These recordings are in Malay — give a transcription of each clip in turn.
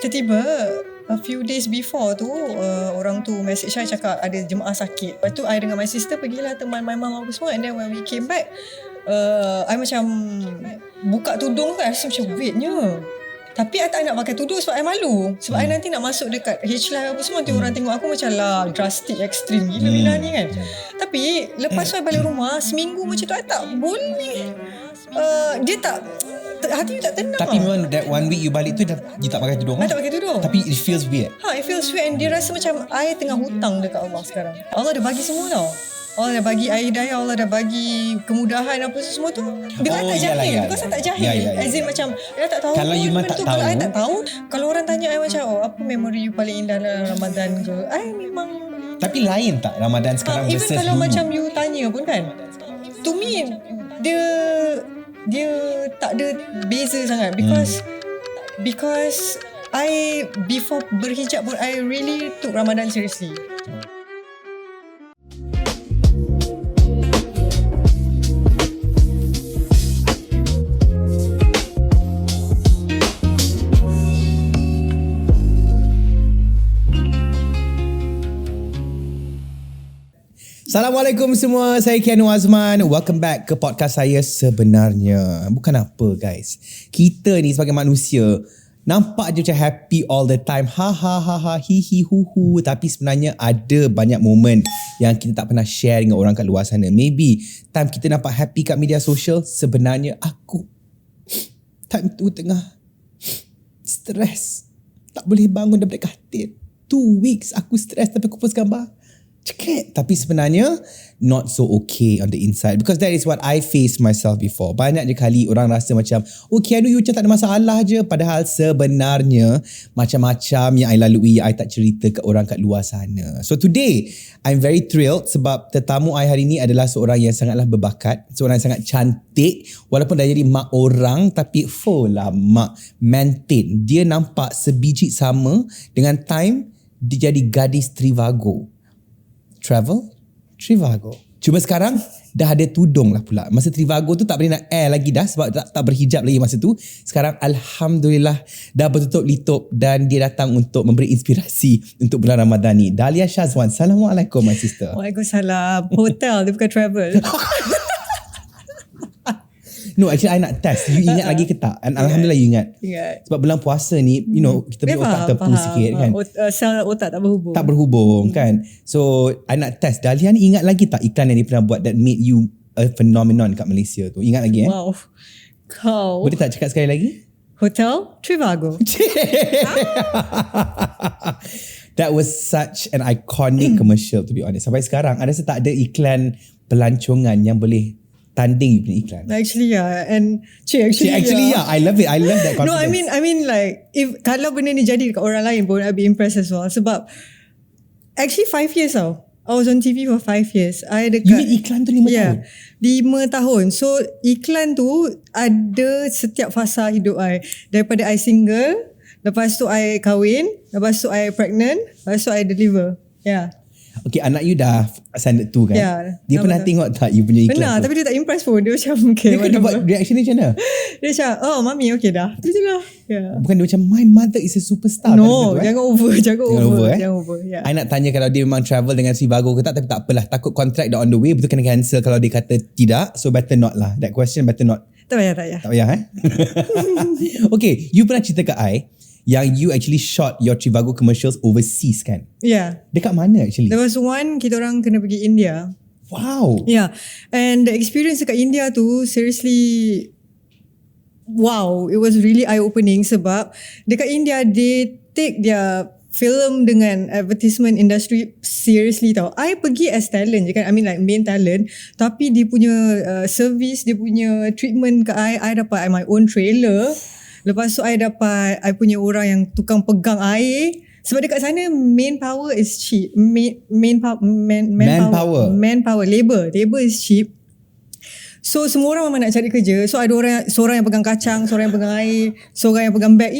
tiba-tiba a few days before tu orang tu message saya cakap ada jemaah sakit. Lepas tu I dengan my sister pergilah teman my mum apa semua, and then when we came back I macam buka tudung kan, rasa macam weightnya. Tapi I tak nak pakai tudung sebab I malu. Sebab I nanti nak masuk dekat H-Live apa semua, nanti orang tengok aku macam lah drastic, ekstrim gila Mina ni kan. Tapi lepas tu I balik rumah, seminggu macam tu I tak boleh. Dia tak, hati tak tenang. Tapi memang that one week you balik tu you tak pakai tudung. I tak pakai tudung. Tapi it feels weird. It feels weird, and dia rasa macam I tengah hutang dekat Allah sekarang. Allah dah bagi semua tau. Allah dah bagi air daya, Allah dah bagi kemudahan apa semua tu. Because I tak jahil. Because I tak jahil. As in macam I tak tahu. Kalau you tak tahu. Kalau I tak tahu, kalau orang tanya I macam apa memori you paling indah dalam Ramadan ke, I memang. Tapi lain tak Ramadan sekarang even versus kalau dulu? macam you tanya pun kan, to me dia tak ada beza sangat. Because I before berhijab pun I really took Ramadan seriously. Assalamualaikum semua, saya Kianu Azman. Welcome back ke podcast saya sebenarnya. Bukan apa guys, kita ni sebagai manusia nampak je macam happy all the time, ha ha ha ha, hi hi hu hu. Tapi sebenarnya ada banyak moment yang kita tak pernah share dengan orang kat luar sana. Maybe time kita nampak happy kat media sosial, sebenarnya aku time tu tengah stress, tak boleh bangun daripada katil. 2 weeks aku stress tapi aku post gambar cekek. Tapi sebenarnya not so okay on the inside, because that is what I faced myself before. Banyak je kali orang rasa macam Kianu you macam tak ada masalah je, padahal sebenarnya macam-macam yang I lalui, I tak cerita ke orang kat luar sana. So today I'm very thrilled sebab tetamu I hari ni adalah seorang yang sangatlah berbakat, seorang yang sangat cantik. Walaupun dah jadi mak orang, tapi lah mak maintain. Dia nampak sebiji sama dengan time dia jadi gadis Trivago. Trivago. Cuma sekarang dah ada tudung lah pula. Masa Trivago tu tak boleh nak air lagi dah sebab tak berhijab lagi masa tu. Sekarang Alhamdulillah dah bertutup litup dan dia datang untuk memberi inspirasi untuk bulan Ramadan ni. Dahlia Shazwan. Assalamualaikum my sister. Waalaikumsalam. Hotel, dia bukan travel. No, actually I nak test. You ingat lagi ke tak? And Alhamdulillah you ingat. Sebab bulan puasa ni, you know, kita punya otak terpu sikit kan. Sel otak tak berhubung. Tak berhubung kan. So I nak test. Dahlia ni ingat lagi tak iklan yang dia pernah buat that made you a phenomenon kat Malaysia tu? Ingat lagi Wow. Kau. Boleh tak cakap sekali lagi? Hotel Trivago. That was such an iconic commercial, to be honest. Sampai sekarang ada tak ada iklan pelancongan yang boleh tanding you punya iklan. Actually and actually I love it. I love that confidence. No, I mean like if kalau benda ni jadi dekat orang lain pun I'd be impressed as well. Sebab actually 5 years tau. I was on TV for 5 years. I dekat, you mean iklan tu 5 tahun? 5 tahun. So iklan tu ada setiap fasa hidup I. Daripada I single, lepas tu I kahwin, lepas tu I pregnant, lepas tu I deliver. Okay, anak you dah standard 2 kan? Dia pernah tengok tak you punya iklan pernah, tu? tapi dia tak impress pun. Dia macam okay, dia kena buat reaction dia macam mana? Dia macam mami okay dah. Itu je lah. Bukan dia macam my mother is a superstar. No, jangan over. Jangan over. I nak tanya kalau dia memang travel dengan Trivago ke tak, tapi tak apalah. Takut contract dah on the way, betul kena cancel kalau dia kata tidak. So better not lah. That question better not. Tak payah. Tak payah Okay, you pernah cerita ke I yang you actually shot your Trivago commercials overseas kan? Dekat mana actually? There was one, kita orang kena pergi India. Wow. And the experience dekat India tu seriously wow, it was really eye opening sebab dekat India they take their film dengan advertisement industry seriously tau. I pergi as talent je kan, I mean like main talent, tapi dia punya service, dia punya treatment ke I dapat my own trailer. Lepas tu I dapat I punya orang yang tukang pegang air. Sebab dekat sana manpower is cheap. Manpower, labor is cheap. So semua orang memang nak cari kerja. So ada seorang yang pegang kacang, seorang yang pegang air, seorang yang pegang bag.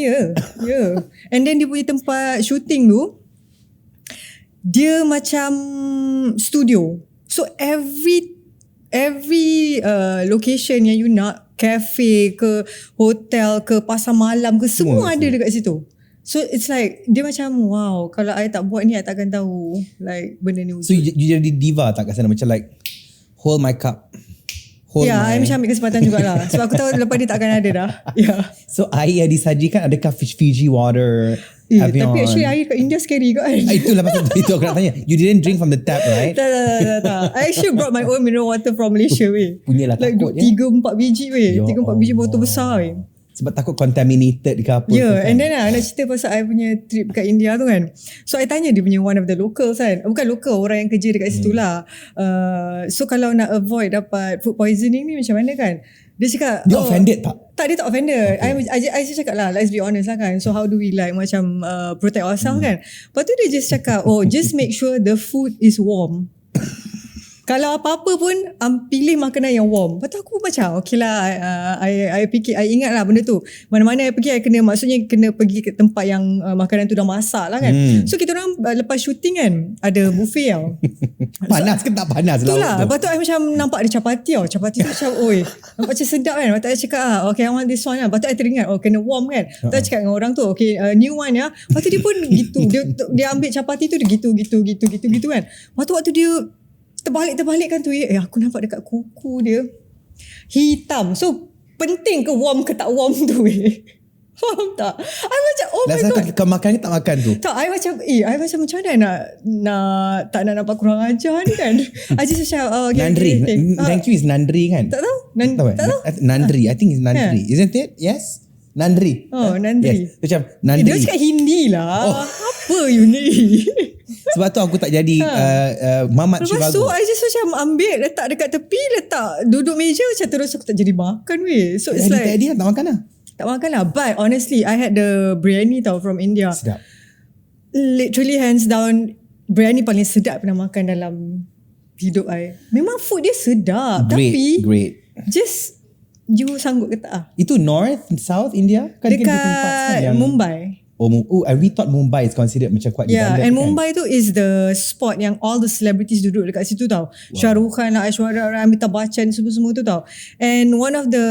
And then dia punya tempat shooting tu, dia macam studio. So every location yang you nak, cafe ke, hotel ke, pasar malam ke, semua ada dekat situ. So it's like dia macam wow, kalau I tak buat ni I takkan tahu like benda ni wujud. So you jadi diva tak kat sana, macam like hold my cup, hold I macam ambil kesempatan jugalah. Sebab aku tahu lepas ni takkan ada dah. So air yang disajikan adakah Fiji water, Tapi actually air kat India scary kan. Itulah pasal itu aku nak tanya. You didn't drink from the tap, right? Tak. I actually brought my own mineral water from Malaysia weh. Punyalah Like takut ya. 3-4 biji weh. Ya 3-4 biji botol Allah. besar weh. Sebab takut contaminated ke apa. And then nak cerita pasal I punya trip kat India tu kan. So I tanya dia punya one of the locals kan. Bukan local, orang yang kerja dekat situ lah. So kalau nak avoid dapat food poisoning ni macam mana kan. Dia cakap Dia offended tak? Tak, dia tak offended. I just cakap lah, let's be honest lah kan. So how do we like macam protect ourselves kan. Lepas tu dia just cakap, just make sure the food is warm. Kalau apa-apa pun pilih makanan yang warm. Lepas tu aku macam okay lah, I fikir, I ingat lah benda tu. Mana-mana I pergi, I maksudnya kena pergi ke tempat yang makanan tu dah masak lah kan. So kita orang lepas shooting kan, ada buffet tau. Panas ke tak panas tu lauk lah. tu? Lepas tu I macam nampak ada capati tau. Capati tu macam nampak macam sedap kan. Lepas tu I cakap okay I want this one lah. Lepas tu I teringat kena warm kan. Lepas tu I cakap dengan orang tu okay new one ya. Lepas tu dia pun gitu. Dia ambil capati tu dia gitu kan. Lepas tu waktu dia terbalik kan tu aku nampak dekat kuku dia hitam. So penting ke warm ke tak warm tu faham tak? I macam my god. Kau makan ke tak makan tu? Tak, I macam macam mana nak tak nak nampak kurang ajar ni kan. I just macam Nandri. Thank you is Nandri kan? Tak tahu. Tak tahu. Nandri. I think it's Nandri. Isn't it? Yes. Nandri. Nandri. Yes. Macam Nandri. Dia cakap Hindi lah. Apa you ni? Sebab tu aku tak jadi Mamat Lepas Shivago. tu I just macam ambil, letak dekat tepi, duduk meja macam terus aku tak jadi makan weh. So it's like Tadi tak makan lah. tak makan lah. But honestly I had the biryani tau from India. Sedap. Literally hands down biryani paling sedap pernah makan dalam hidup I. Memang food dia sedap. Tapi Great. just you sanggup ke tak? Itu North, South India? Kan different parts kan Dekat yang Mumbai. We thought Mumbai is considered macam quite developed. And kan? Mumbai tu is the spot yang all the celebrities duduk dekat situ tau. Shah Rukh Khan lah, Aishwarya Rai, Amitabh Bachchan, semua-semua tu tau. And one of the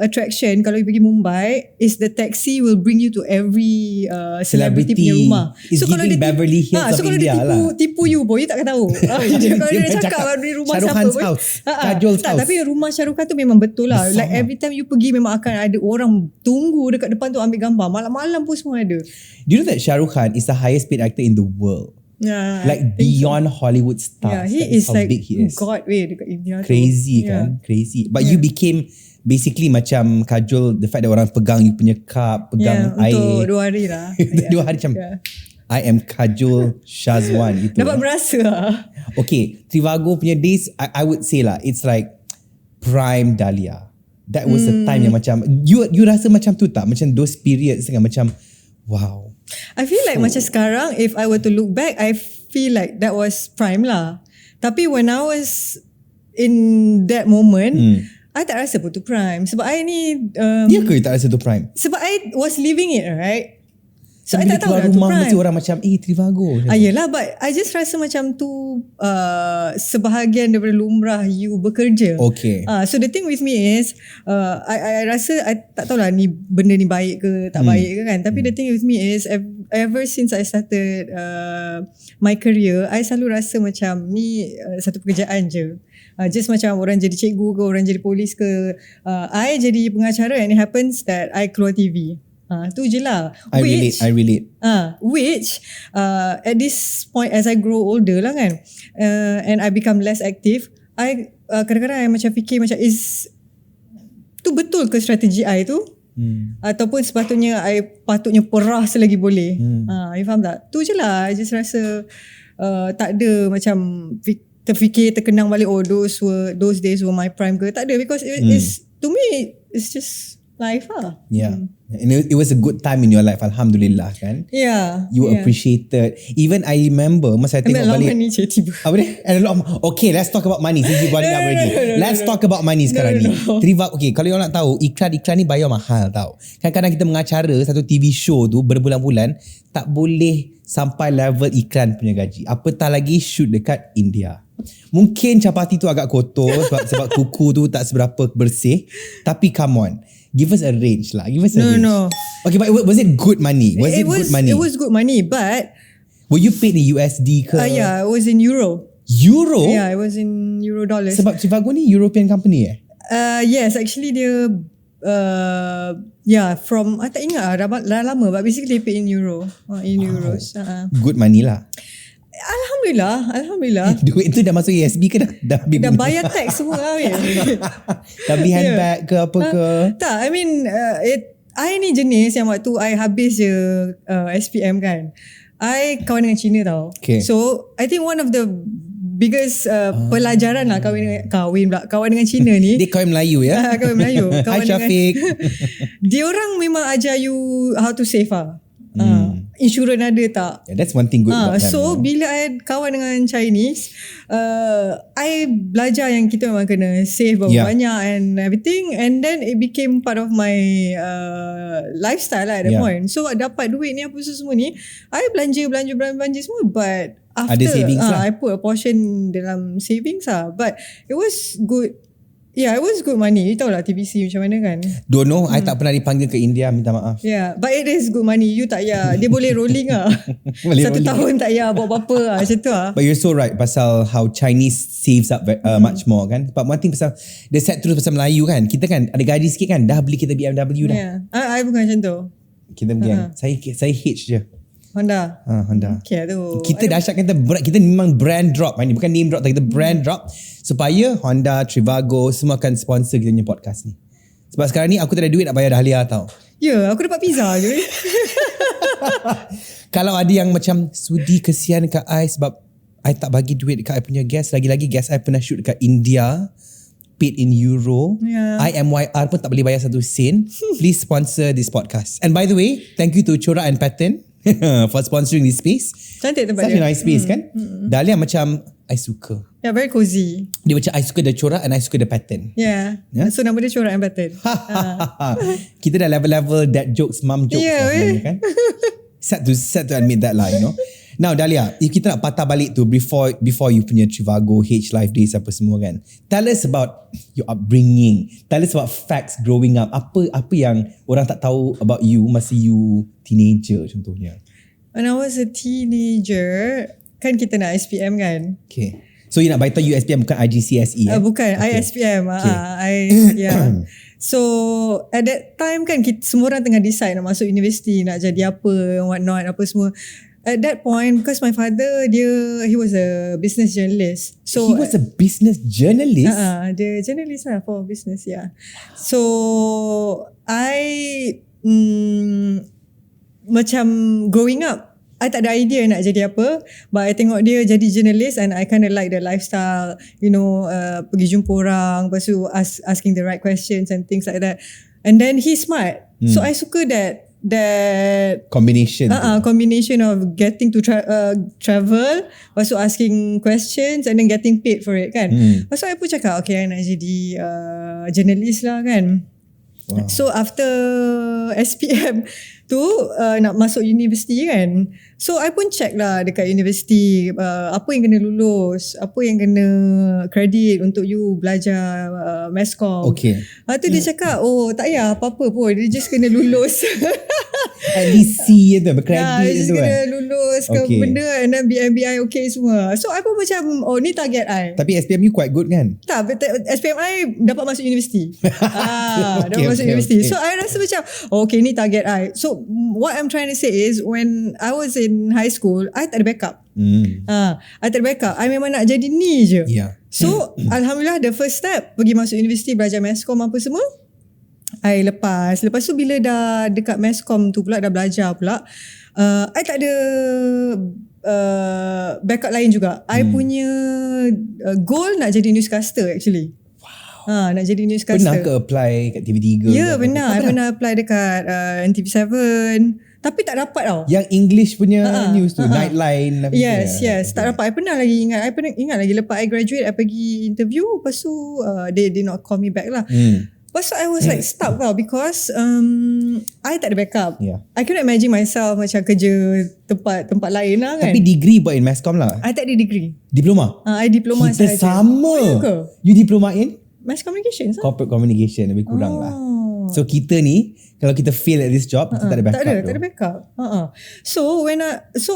attraction kalau you pergi Mumbai is the taxi will bring you to every celebrity punya rumah. It's giving Beverly Hills of kalau India dia tipu you pun, you takkan tahu. Kalau dia cakap di rumah Shah Rukh siapa Khan's pun. house, Kajol's house. Tapi rumah Shah Rukh Khan tu memang betul lah. Besar Like every time you pergi memang akan ada orang tunggu dekat depan tu ambil gambar. Malam-malam pun semua ada. Do you know that Shah Rukh Khan is the highest paid actor in the world? Like beyond Hollywood stars. He That is how like big he is. God dekat India tu. Crazy kan? Crazy. But you became basically macam Kajol, the fact that orang pegang you punya cup, pegang air. Untuk 2 hari lah. 2 hari macam I am Kajol Shazwan gitu. Dapat berasa lah. Okay, Trivago punya days, I would say lah, it's like prime Dahlia. That was the time yang macam you rasa macam tu tak? Macam those periods kan macam wow. I feel like macam sekarang, if I were to look back, I feel like that was prime lah. Tapi when I was in that moment, I tak rasa pun tu prime. Sebab I ni Ya ke tak rasa tu prime? sebab I was living it, right? So I Bila tak tahu keluar lah tu rumah prime. mesti orang macam Trivago. Yelah, but I just rasa macam tu sebahagian daripada lumrah you bekerja. Okay. So the thing with me is I rasa I tak tahulah ni benda ni baik ke tak baik ke kan. Tapi the thing with me is ever since I started my career, I selalu rasa macam ni satu pekerjaan je. Just macam orang jadi cikgu ke, orang jadi polis ke. I jadi pengacara and it happens that I keluar TV. Tu je lah. I relate. Which at this point as I grow older lah kan, and I become less active, I kadang-kadang I macam fikir macam tu betul ke strategi I tu? Ataupun sepatutnya I patutnya perah selagi boleh. You faham tak? Tu je lah. I just rasa tak ada macam terkenang balik those days were my prime ke. Tak ada, because it's, to me it's just life lah. Yeah. And it was a good time in your life, Alhamdulillah kan. Yeah. You appreciated. Even I remember masa I tengok balik. Money je tiba. Apa dia? Okay, let's talk about money. Since you brought it up already. Let's talk about money sekarang ni. Okay, kalau you nak tahu, iklan ni bayar mahal tau. Kadang-kadang kita mengacara satu TV show tu berbulan-bulan, tak boleh sampai level iklan punya gaji. Apatah lagi shoot dekat India. Mungkin capati tu agak kotor sebab kuku tu tak seberapa bersih. Tapi come on. Give us a range lah. Give us a range. No. Okay, but was it good money? Was it good money? It was good money, but Were you paid in USD ke? yeah, it was in euro. Euro? Yeah, it was in euro dollars. Sebab Trivago ni European company Yes, actually dia from I tak ingat dah lama, but basically they pay in euro, in euros. Good money lah. Alhamdulillah. Duit tu dah masuk ESB ke dah Dah bayar tax semua lah. Dah beli handbag ke apa ke? Tak, I mean I ni jenis yang waktu I habis je SPM kan, I kawan dengan Cina tau. Okay. So I think one of the biggest pelajaran lah kawan dengan Cina ni. Dia kawan Melayu ya? Kawan Melayu. Hi Syafiq. Dia orang memang ajar you how to save lah. Insurans ada tak? Yeah, that's one thing good about them. So bila I kawan dengan Chinese, I belajar yang kita memang kena save banyak and everything, and then it became part of my lifestyle lah at that point. So dapat duit ni apa semua ni, I belanja semua, but after ada savings lah. I put a portion dalam savings lah. But it was good. Yeah, it was good money. You tahu lah TBC macam mana kan. Don't know, I tak pernah dipanggil ke India, minta maaf. Yeah, but it is good money. You tak payah, dia boleh rolling lah. Boleh 1 tahun tak payah buat apa-apa lah, macam tu lah. But you're so right pasal how Chinese saves up much more kan. But one thing pasal dia set terus pasal Melayu kan. Kita kan ada gaji sikit kan, dah beli kita BMW dah. Yeah, I bukan macam tu. Kita pergi saya H je. Honda. Honda. Okay tu. Kita dahsyat kita memang brand drop. Ini bukan name drop, kita brand drop supaya Honda, Trivago semua akan sponsor kita punya podcast ni. Sebab sekarang ni aku tak ada duit nak bayar Dahlia tau. Ya, aku dapat pizza je. Kalau ada yang macam sudi kesian dekat I sebab I tak bagi duit dekat I punya guest. Lagi-lagi guest I pernah shoot dekat India, paid in euro. IMYR pun tak boleh bayar 1 sen. Please sponsor this podcast. And by the way, thank you to Chora and Pattern for sponsoring this space. Cantik tempat Such dia. a nice space kan. Dahlia macam I suka. Yeah, very cozy. Dia macam I suka the Chora and I suka the Pattern. Yeah. So nama dia Chora and Pattern. Kita dah level-level dad jokes, mum jokes sebenarnya kan. Sad to admit that lah, you know. Now Dahlia, if kita nak patah balik tu before you punya Trivago, H Life Days apa semua kan. Tell us about your upbringing. Tell us about facts growing up. Apa yang orang tak tahu about you masa you teenager contohnya. When I was a teenager, kan kita nak SPM kan? Okay. So you nak beritahu you SPM bukan IGCSE Bukan, okay. I SPM. So at that time kan semua orang tengah decide nak masuk universiti, nak jadi apa, what not, apa semua. At that point, because my father, he was a business journalist. So he was a business journalist? Dia journalist lah for business, yeah. So I macam growing up, I tak ada idea nak jadi apa, but I tengok dia jadi journalist and I kind of like the lifestyle, you know, pergi jumpa orang, lepas tu asking the right questions and things like that. And then he's smart. So I suka that combination combination of getting to travel, lepas tu asking questions and then getting paid for it kan. Lepas tu I pun cakap okay, I nak jadi journalist lah kan. Wow. So after SPM tu nak masuk universiti kan, so I pun check lah dekat universiti apa yang kena lulus, apa yang kena credit untuk you belajar masscom. Okay. Lepas tu dia cakap tak payah apa-apa pun, dia just kena lulus. At least C tu, berkredit just tu kena lulus ke benda, and then BMBI okay semua. So I pun macam ni target I. Tapi SPM you quite good kan? Tak, SPM I dapat masuk universiti. Dapat masuk universiti. So I rasa macam okay, ni target I. So what I'm trying to say is when I was in high school, I tak ada backup. I tak ada backup. I memang nak jadi ni je. Yeah. So alhamdulillah the first step pergi masuk universiti, belajar masscom apa semua. I lepas tu bila dah dekat masscom tu pula, dah belajar pula, I tak ada backup lain juga. I punya goal nak jadi newscaster actually. Nak jadi newscaster. Pernah ke apply kat TV3? Ya, pernah. I pernah apply dekat NTV7. Tapi tak dapat tau. Yang English punya news tu, Nightline. Yes. Tak dapat. I pernah lagi ingat lagi lepas I graduate, I pergi interview, lepas tu they did not call me back lah. Lepas tu I was like stuck tau, because I tak ada backup. I cannot imagine myself macam kerja tempat lain lah kan. Tapi degree buat in masscom lah? I tak ada degree. Diploma? I diploma sahaja. Kita sama. Oh, ya ke? You diploma in? Mass communication. Corporate communication, lebih kurang lah. So kita ni kalau kita fail at this job, kita tak ada backup. Tak ada backup. So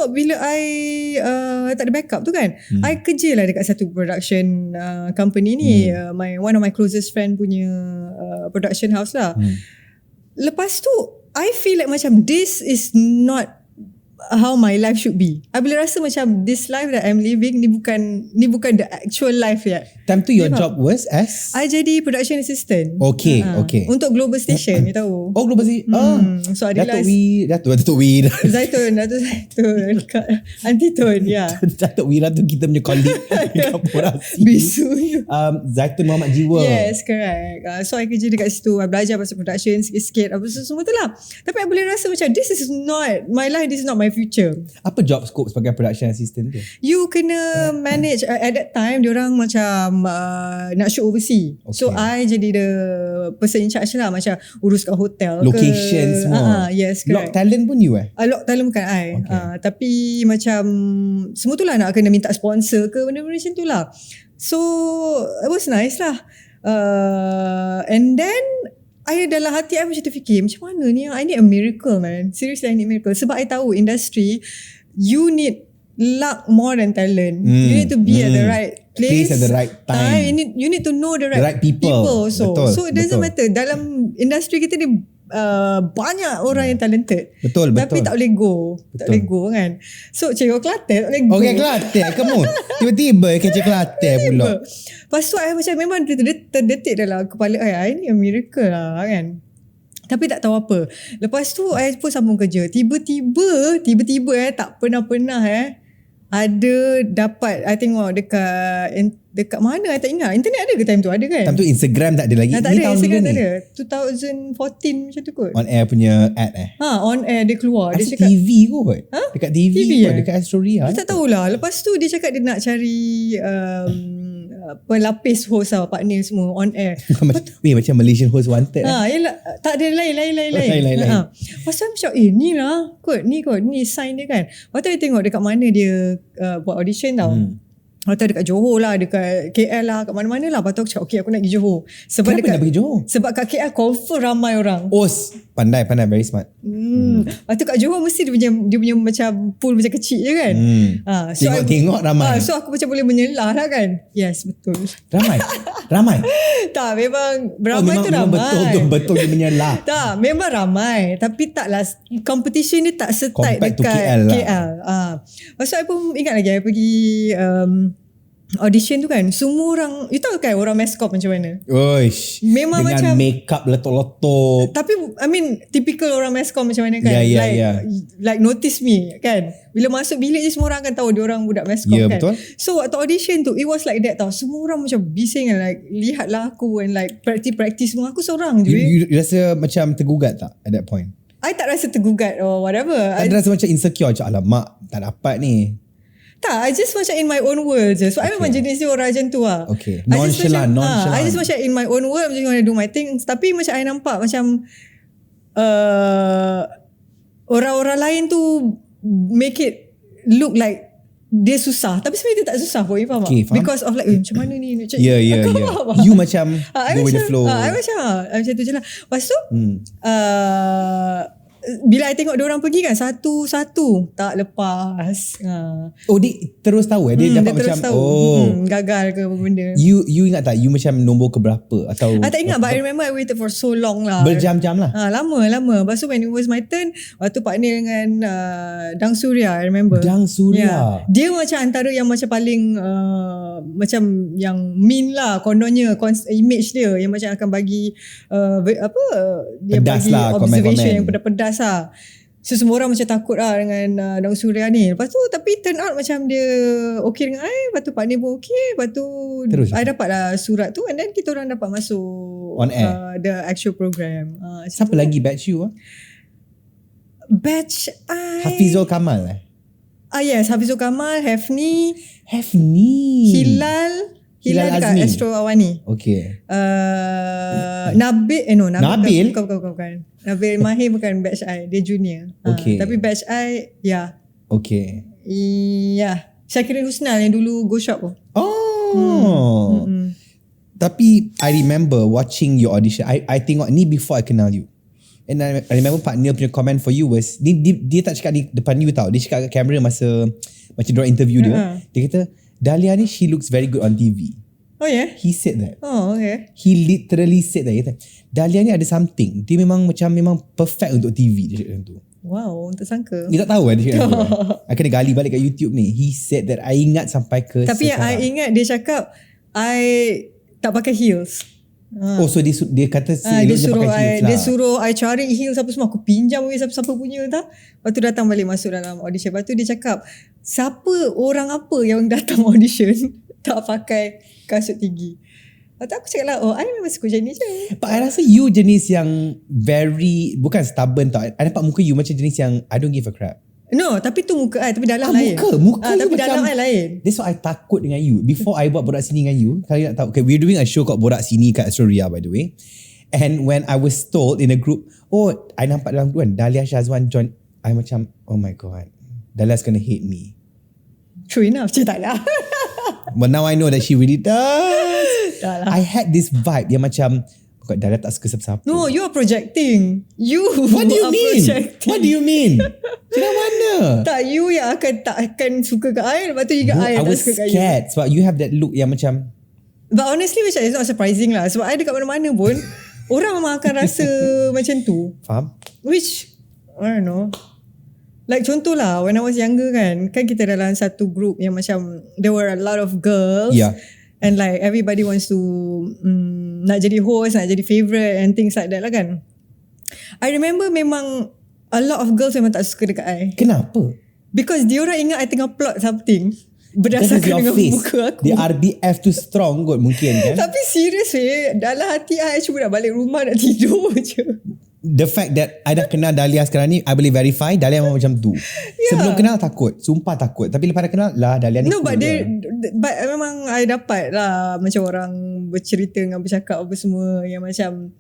bila I tak ada backup tu kan, I kerja lah dekat satu production company ni, one of my closest friend punya production house lah. Lepas tu I feel like macam this is not how my life should be. I boleh rasa macam this life that I'm living ni bukan the actual life yet. Time tu your job was as? I jadi production assistant. Okay. Untuk Global Station, you tahu. Oh, Global Station. So Adila Datuk Wira. Zaitun Aunty Tun, ya. Datuk Wira tu kita punya colleague dekat korporasi. Bisu. Zaitun Muhammad Jiwa. Yes, correct. So I kerja dekat situ, I belajar pasal production sikit-sikit, apa semua tu lah. Tapi I boleh rasa macam this is not my life, this is not my future. Apa job scope sebagai production assistant tu? You kena manage at that time diorang macam nak shoot overseas. Okay. So I jadi the person in charge lah, macam uruskan hotel location ke semua. Yes, correct. Lock talent pun you Lock talent bukan I. Tapi macam semua tu lah nak kena minta sponsor ke, benda-benda macam tu lah. So it was nice lah. And then I dalam hati I macam terfikir, macam mana ni, I need a miracle, man. Seriously, I need a miracle. Sebab I tahu industry, you need luck more than talent. You need to be at the right place at the right time. You need to know the right people also. Betul, so it doesn't matter. Dalam industri kita ni banyak orang yang talented. Betul. Tapi tak boleh go. Tak boleh go kan. So Cikgu Kelantan tak boleh go. Okay, Kelantan kamu. Tiba-tiba Cikgu Kelantan pula. Lepas tu I macam memang terdetik dalam kepala I ni a miracle lah kan. Tapi tak tahu apa. Lepas tu I pun sambung kerja. Tiba-tiba tak pernah ada dapat, I tengok dekat mana, I tak ingat. Internet ada ke time tu? Ada kan? Time tu Instagram tak ada lagi. Tak ada, Instagram tak ada. 2014 macam tu kot. On air punya ad on air dia keluar. Dia cakap TV kot. Ha? Dekat TV kot. Dekat Astoria. Dia tak tahulah. Lepas tu dia cakap dia nak cari pelapis host lah, partner semua on air. Macam Malaysian host wanted. Yelah, tak ada lain. Lepas tu macam ni sign dia kan. Lepas tu dia tengok dekat mana dia buat audition tau. Lepas tu dekat Johor lah, dekat KL lah, kat mana-mana lah. Lepas tu aku cakap okay, aku nak pergi Johor. Kenapa nak pergi Johor? Sebab kat KL confirm ramai orang. Pandai, very smart. Lepas tu kat Johor mesti dia punya macam pool macam kecil je kan. So tengok ramai. So aku macam boleh menyelah lah kan. Yes, betul. Ramai? Tak, memang ramai tu ramai. Betul dia menyelah. Tak, memang ramai. Tapi taklah, competition ni tak setat compact dekat to KL. Lepas tu I pun ingat lagi, I pergi audition tu kan, semua orang, you tahu kan orang Mescop macam mana? Memang dengan macam makeup letup-letup. Tapi I mean typical orang Mescop macam mana kan. Like notice me kan. Bila masuk bilik je semua orang akan tahu dia orang budak Mescop kan. Betul. So waktu audition tu it was like that tau. Semua orang macam bising and like lihatlah aku and like practice semua. Aku seorang je. You rasa macam tergugat tak at that point? I tak rasa tergugat or whatever. Tak rasa macam insecure macam alamak tak dapat ni. Tak, I just macam in my own world je. So I memang jenis dia orang macam tu lah. Okay. Nonchalant. I just macam in my own world, macam want to do my thing. Tapi macam I nampak macam orang-orang lain tu make it look like dia susah. Tapi sebenarnya dia tak susah pun, you faham tak? Because of like macam mana ni? You macam go with the flow. I macam tu je lah. Lepas tu bila I tengok diorang pergi kan satu-satu tak lepas. Dia terus tahu dia dapat dia macam gagal ke apa benda. You ingat tak you macam nombor keberapa atau I tak ingat, but I remember I waited for so long lah. Berjam-jam lah. Lama. Lepas tu when it was my turn, waktu partner dengan Dang Surya, I remember. Dang Surya. Dia macam antara yang macam paling macam yang mean lah kononnya, image dia yang macam akan bagi dia pedas bagi lah, observation komen-komen yang pedas lah. So semua orang macam takut lah dengan Dang Surya ni. Lepas tu tapi turn out macam dia okay dengan I. Lepas tu partner pun okay. Lepas tu I dapat lah surat tu. And then kita orang dapat masuk on air the actual program. Siapa lagi batch you? Batch I Hafizul Kamal yes, Hafizul Kamal, Hefni Hilal dekat Azmi. Astro Awani. Okay. Nabil bukan. Nabil Mahir bukan batch I, dia junior. Okay. Tapi batch I Okay. Syakirin Husnal yang dulu Go Shop tu. Tapi I remember watching your audition. I tengok ni before I kenal you. And I remember partner punya comment for you was dia tak cakap di depan you tau. Dia cakap kat kamera masa macam diorang interview dia. Dia kata Dahlia ni she looks very good on TV. Oh yeah? He said that. Oh okay. He literally said that. Dia kata Dahlia ni ada something. Dia memang perfect untuk TV. Dia cakap macam tu. Wow, tak sangka. Dia tak tahu kan dia cakap macam tu. I kena gali balik kat YouTube ni. He said that. I ingat sampai ke Tapi yang I ingat dia cakap I tak pakai heels. Oh, so dia kata dia pakai heels lah. Dia suruh I cari heels apa semua. Aku pinjam siapa punya tak. Lepas tu datang balik masuk dalam audition. Lepas tu dia cakap siapa orang apa yang datang audition tak pakai kasut tinggi. Lepas tu aku cakap lah I memang suka jenis je. But I rasa you jenis yang very bukan stubborn tau. I nampak muka you macam jenis yang I don't give a crap. No, tapi tu muka I, tapi dalam lain. Muka tapi you dalam macam, I lain. That's why I takut dengan you. Before I buat Borak Sini dengan you, kalau you nak tahu, okay, we're doing a show called Borak Sini kat Astro-Ria by the way. And when I was told in a group, I nampak dalam group kan, Dahlia Shazwan join, I macam, oh my god, Dahlia's gonna hate me. True enough, je tak lah. But now I know that she really does. Tak lah. I had this vibe yang macam, oh god, Dahlia tak suka siapa-siapa. No, you are projecting. What do you are mean? projecting. What do you mean? Macam mana? Tak, you yang tak akan suka kat I. Lepas tu juga I yang tak suka kat you. I was scared sebab you have that look yang macam. But honestly macam it's not surprising lah. Sebab I dekat mana-mana pun orang memang akan rasa macam tu. Faham? Which I don't know. Like contoh lah, when I was younger kan kita dalam satu group yang macam there were a lot of girls. Yeah. And like everybody wants to nak jadi host, nak jadi favourite and things like that lah kan. I remember memang a lot of girls memang tak suka dekat I. Kenapa? Because diorang ingat I tengah plot something berdasarkan dengan face. muka aku. The RBF too strong kot mungkin kan. Tapi serius dalam hati I cuma nak balik rumah nak tidur je. The fact that I dah kenal Dahlia sekarang ni, I boleh verify Dahlia memang macam tu. Sebelum kenal takut, sumpah takut. Tapi lepas dah kenal lah Dahlia ni. No, but memang I dapat lah macam orang bercerita dengan bercakap apa semua yang macam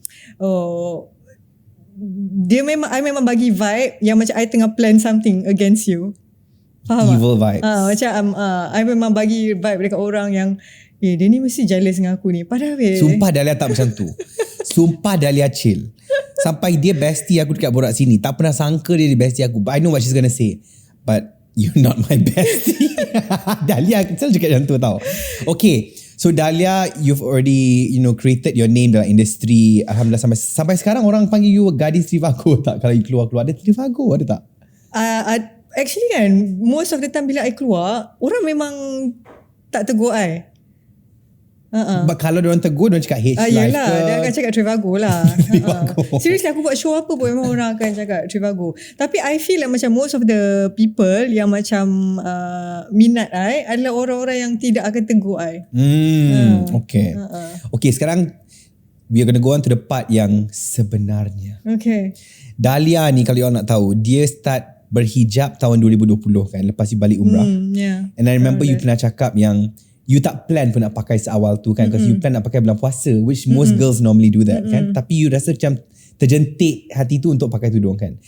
I memang bagi vibe yang macam I tengah plan something against you. Faham Evil tak? vibes. Macam I memang bagi vibe dekat orang yang dia ni mesti jealous dengan aku ni. Padahal Sumpah Dahlia tak macam tu. Sumpah Dahlia chill. Sampai dia bestie aku dekat Borak Sini. Tak pernah sangka dia bestie aku. But I know what she's gonna say. But you're not my bestie. Dahlia selalu cakap macam tu tau. Okay. So Dahlia, you've already created your name dalam industri. Alhamdulillah sampai sekarang orang panggil you gadis Trivago tak? Kalau you keluar ada Trivago ada tak? Actually kan, most of the time bila I keluar, orang memang tak tegur I. But kalau diorang tegur, diorang cakap H-Life yelah, ke? dia akan cakap Trivago lah. Trivago. Seriously, aku buat show apa pun memang orang akan cakap Trivago. Tapi I feel like macam most of the people yang macam minat I adalah orang-orang yang tidak akan tegur I. Okay. Okay, sekarang we are going to go on to the part yang sebenarnya. Okay. Dahlia ni kalau you nak tahu, dia start berhijab tahun 2020 kan, lepas you balik umrah. Yeah. And I remember you pernah cakap yang you tak plan pun nak pakai seawal tu kan, because you plan nak pakai bulan puasa, which most girls normally do that kan. Tapi you rasa macam terjentik hati tu untuk pakai tudung kan.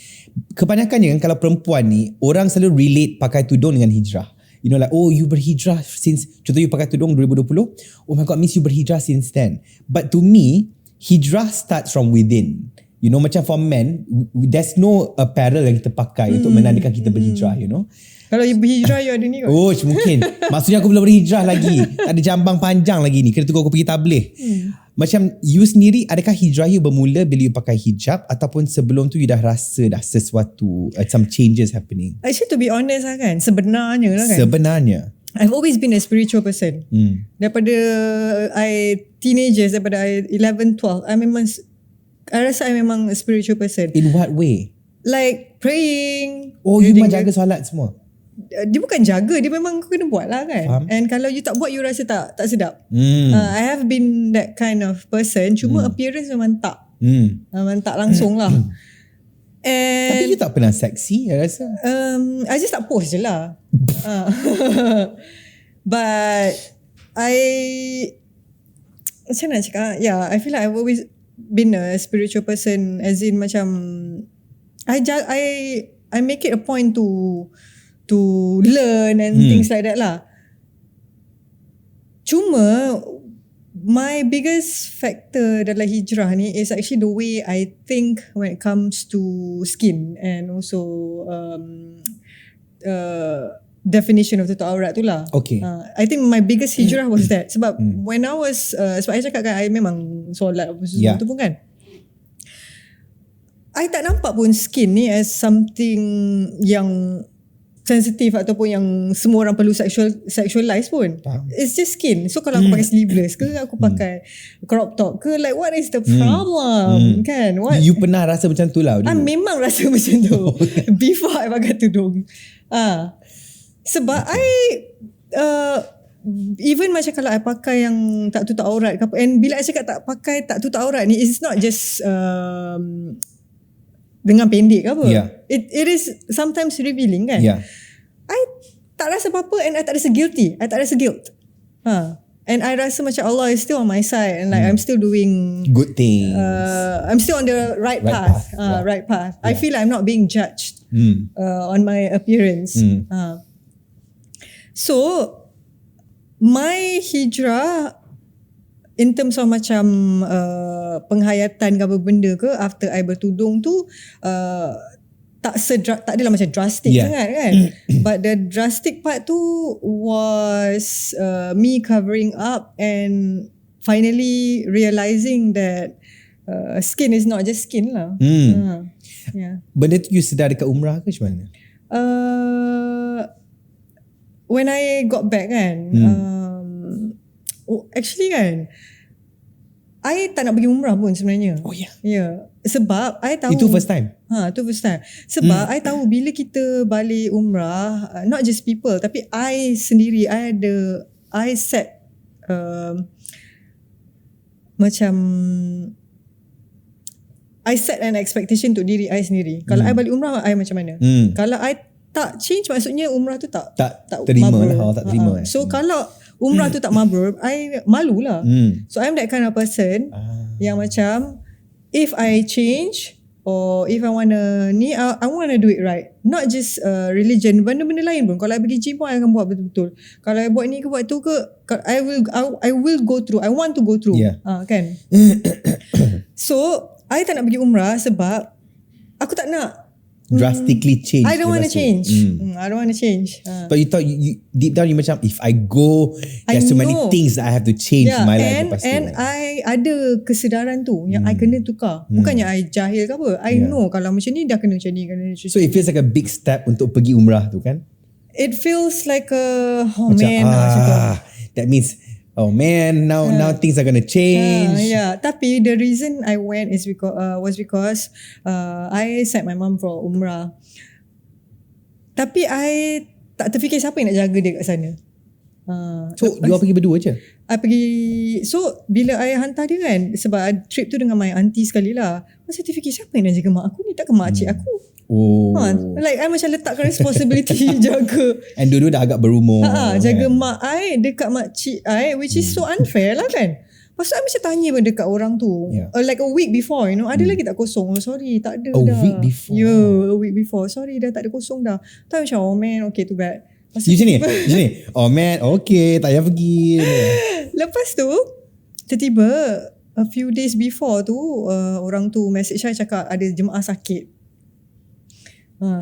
Kebanyakannya kan kalau perempuan ni, orang selalu relate pakai tudung dengan hijrah. You know like, oh you berhijrah since, contoh you pakai tudung 2020, oh my god, means you berhijrah since then. But to me, hijrah starts from within. You know, macam for men, there's no apparel yang kita pakai untuk menandakan kita berhijrah, you know. Kalau you berhijrah, you ada ni kot. Oh, mungkin. Maksudnya aku belum berhijrah lagi. Ada jambang panjang lagi ni. Kena tunggu aku pergi tabligh. Macam you sendiri, adakah hijrah you bermula bila you pakai hijab, ataupun sebelum tu you dah rasa dah sesuatu, some changes happening? Actually to be honest lah kan, sebenarnya lah kan. Sebenarnya. I've always been a spiritual person. Daripada I teenagers, daripada I 11, 12, I rasa I memang a spiritual person. In what way? Like praying. Oh, you memang jaga solat semua? Dia bukan jaga, dia memang kau kena buat lah kan. Faham. And kalau you tak buat, you rasa tak sedap. I have been that kind of person. Cuma appearance memang tak. Memang tak langsung lah. And tapi you tak pernah seksi, I rasa. I just tak post je lah. But macam nak cakap, I feel like I've always been a spiritual person, as in macam I make it a point to learn and things like that lah. Cuma my biggest factor dalam hijrah ni is actually the way I think when it comes to skin and also definition of tutup aurat tu lah. Okay. I think my biggest hijrah was that. Sebab when I was, sebab I cakap kan, I memang solat apa semua tu pun kan. I tak nampak pun skin ni as something yang sensitif ataupun yang semua orang perlu sexualize pun. It's just skin. So kalau aku pakai sleeveless ke, aku pakai crop top ke, like what is the problem? Kan? What? You pernah rasa macam tu lah? Memang rasa macam tu. Before I pakai tudung. Sebab I even macam kalau I pakai yang tak tutup aurat ke apa, and bila I cakap tak tutup aurat ni, it's not just dengan pendek ke apa. It is sometimes revealing kan. I tak rasa apa-apa and I tak rasa guilty. I tak rasa guilt. And I rasa macam Allah is still on my side and like I'm still doing good things. I'm still on the right path. Right path. I feel like I'm not being judged on my appearance. So my hijrah in terms of macam penghayatan ke apa benda ke after I bertudung tu tak adalah macam drastic sangat kan. But the drastic part tu was me covering up and finally realizing that skin is not just skin lah. Benda tu you sedar dekat umrah ke macam mana? When I got back kan, actually kan, I tak nak pergi umrah pun sebenarnya. Oh ya. Sebab I tahu. Itu first time? Itu first time. Sebab I tahu bila kita balik umrah, not just people, tapi I sendiri, I set macam I set an expectation untuk diri I sendiri. Kalau I balik umrah, I macam mana? Kalau I tak change, maksudnya umrah tu tak terima mabrur. lah. Tak terima. So kalau umrah tu tak mabrur, I malu lah. So I'm that kind of person yang macam if I change or if I wanna ni, I wanna do it right. Not just religion, benda-benda lain pun. Kalau I pergi gym pun I akan buat betul-betul. Kalau I buat ni ke buat tu ke, I will go through. I want to go through. Kan? So I tak nak pergi umrah sebab aku tak nak drastically change. I don't want to change. I don't want to change. But you thought you deep down you macam, if I go, there's so many things that I have to change in my life. And I ada kesedaran tu yang I kena tukar. Bukannya I jahil ke apa. I know kalau macam ni dah kena macam ni. So it feels like a big step untuk pergi umrah tu kan? It feels like a that means now things are gonna change. Tapi the reason I went is because I sent my mum for umrah. Tapi I tak terfikir siapa yang nak jaga dia kat sana. So you pergi berdua je? I pergi. So bila I hantar dia kan, sebab trip tu dengan my auntie sekali lah, masa terfikir siapa yang nak jaga mak aku ni, takkan makcik aku. Like I macam letakkan responsibility jaga. And dulu dah agak berumur. Jaga mak I dekat makcik I, which is so unfair lah kan. Pasal I macam tanya pun dekat orang tu, like a week before, you know, ada lagi tak kosong? Sorry, tak ada dah. A week before? A week before. Sorry, dah tak ada kosong dah. Tak macam, oh man, okay, too bad. You sini. Oh man, okay, tak payah pergi. Lepas tu, tiba-tiba a few days before tu, orang tu message saya cakap ada jemaah sakit.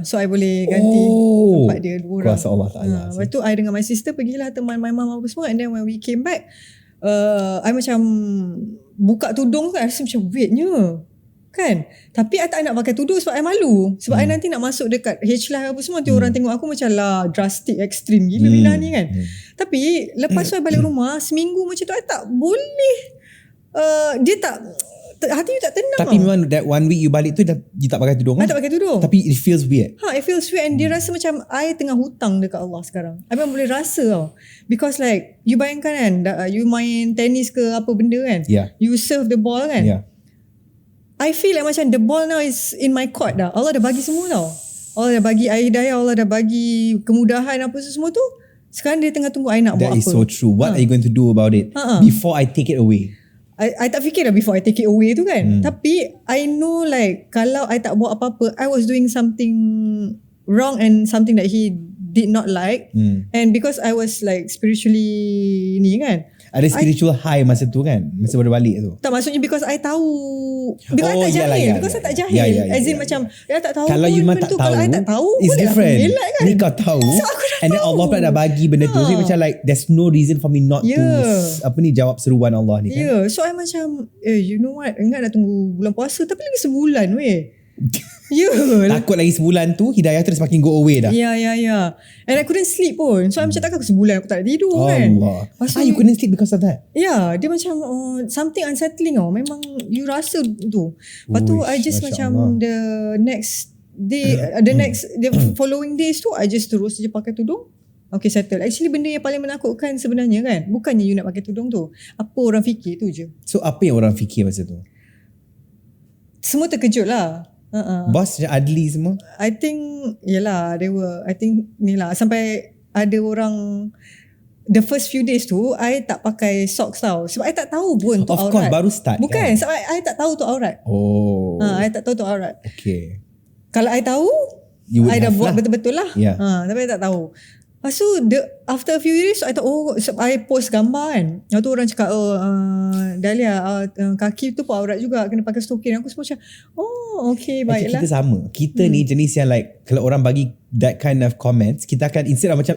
So I boleh ganti tempat dia dua orang. Kuasa Allah Ta'ala. Lepas tu I dengan my sister pergilah teman my mum apa semua. And then when we came back, I macam buka tudung tu, I rasa macam weirdnya kan. Tapi I tak nak pakai tudung sebab I malu. Sebab I nanti nak masuk dekat H-Live apa semua, nanti orang tengok aku macam lah drastic, extreme gila Minah ni kan. Tapi lepas tu I balik rumah, seminggu macam tu I tak boleh, dia tak, hati you tak tenang. Tapi memang that one week you balik tu you tak pakai tudung. I tak pakai tudung. Tapi it feels weird. It feels weird. And dia rasa macam I tengah hutang dekat Allah sekarang. I memang boleh rasa tau. Because like you bayangkan kan, you main tenis ke apa benda kan, you serve the ball kan, I feel like macam the ball now is in my court dah. Allah dah bagi semua tau. Allah dah bagi hidayah, Allah dah bagi kemudahan apa semua tu. Sekarang dia tengah tunggu I nak buat apa. That is so true. What are you going to do about it before I take it away? I tak fikir lah before I take it away tu kan. Tapi I know like kalau I tak buat apa-apa, I was doing something wrong and something that he did not like. And because I was like spiritually ni kan, Ada spiritual high masa tu kan, masa baru balik tu. Tak, maksudnya because I tahu, because I tak jahil. yalah, Because I tak jahil. Ya, As in macam tak tahu kalau pun you benda tak tu. tahu, Kalau I tak tahu, it's boleh different. aku elak kan. Ni kau tahu, So aku dah and then tahu. Allah pula dah bagi benda tu. So macam like there's no reason for me not to jawab seruan Allah ni kan. So I macam you know what, ingat dah tunggu bulan puasa, tapi lagi sebulan weh. Takut lagi sebulan tu hidayah tu dah semakin go away dah. Ya. And I couldn't sleep pun. So I macam takkan sebulan aku tak ada tidur kan. Allah. You couldn't sleep because of that? Ya, dia macam something unsettling memang you rasa tu. Lepas tu I just macam Allah. the next day, the following days tu I just terus je pakai tudung. Okay, settle. Actually benda yang paling menakutkan sebenarnya kan, bukannya you nak pakai tudung tu, apa orang fikir tu je. So apa yang orang fikir masa tu? Semua terkejut lah. Bos macam Adli semua? I think yelah, I think ni lah, sampai ada orang the first few days tu I tak pakai socks tau, sebab I tak tahu pun tu aurat. Of course baru start. Bukan, kan? sebab I tak tahu tu aurat. I tak tahu tu aurat. Okay. Kalau I tahu, I dah buat betul-betul lah. Tapi I tak tahu. Lepas tu after a few days I tahu, sebab I post gambar kan, lepas tu orang cakap Dahlia kaki tu pun aurat juga, kena pakai stokin. Aku semua macam okay, baiklah. Kita sama. Kita ni jenis yang like, kalau orang bagi that kind of comments, kita akan instead of macam